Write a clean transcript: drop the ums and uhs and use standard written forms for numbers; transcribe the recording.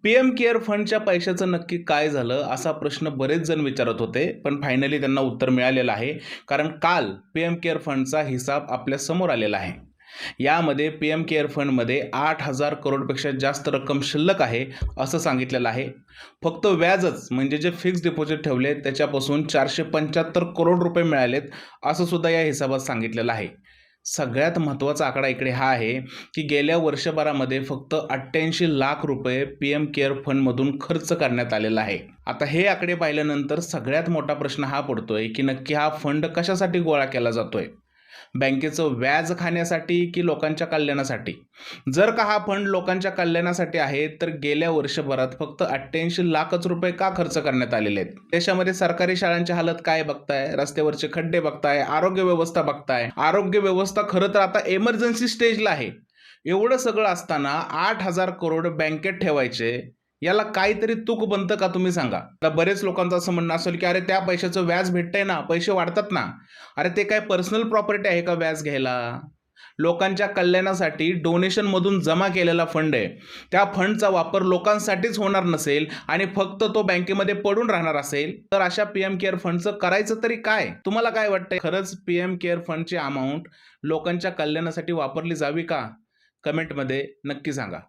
PM care फंडच्या पैशाचं नक्की काय झालं असा प्रश्न बरेच जण विचारत होते, पण फायनली त्यांना उत्तर मिळालेलं आहे. कारण काल पीएम केअर फंडचा हिसाब आपल्या समोर आलेला आहे. यामध्ये पीएम केअर फंडमध्ये 8,000 करोडपेक्षा जास्त रक्कम शिल्लक आहे असं सांगितलेलं आहे. फक्त व्याजच म्हणजे जे फिक्स डिपॉझिट ठेवले त्याच्यापासून 475 करोड रुपये मिळालेत असं सुद्धा या हिसाबात सांगितलेलं आहे. सगळ्यात महत्त्वाचा आकडा इकडे हा आहे की गेल्या वर्षभरामध्ये फक्त 88 लाख रुपये पीएम केअर फंडमधून खर्च करण्यात आलेला आहे. आता हे आकडे पाहिल्यानंतर सगळ्यात मोठा प्रश्न हा पडतोय की नक्की हा फंड कशासाठी गोळा केला जातोय. बँकेचं व्याज खाण्यासाठी की लोकांच्या कल्याणासाठी. जर का हा फंड लोकांच्या कल्याणासाठी आहे तर गेल्या वर्षभरात फक्त 88 लाखच रुपये का खर्च करण्यात आलेले आहेत. देशामध्ये सरकारी शाळांची हालत काय बघताय, रस्त्यावरचे खड्डे बघताय, आरोग्य व्यवस्था बघताय. आरोग्य व्यवस्था खरं तर आता एमर्जन्सी स्टेजला आहे. एवढं सगळं असताना 8,000 करोड बँकेत ठेवायचे, याला काहीतरी तूक बनतं का तुम्ही सांगा. आता बरेच लोकांचं असं म्हणणं असेल की अरे त्या पैशाचं व्याज भेटतंय ना, पैसे वाढतात ना. अरे ते काय पर्सनल प्रॉपर्टी आहे का व्याज घ्यायला. लोकांच्या कल्याणासाठी डोनेशन मधून जमा केलेला फंड आहे. त्या फंडचा वापर लोकांसाठीच होणार नसेल आणि फक्त तो बँकेमध्ये पडून राहणार असेल तर अशा पीएम केअर फंडचं करायचं तरी काय. तुम्हाला काय वाटतंय, खरंच पीएम केअर फंडची अमाऊंट लोकांच्या कल्याणासाठी वापरली जावी का? कमेंटमध्ये नक्की सांगा.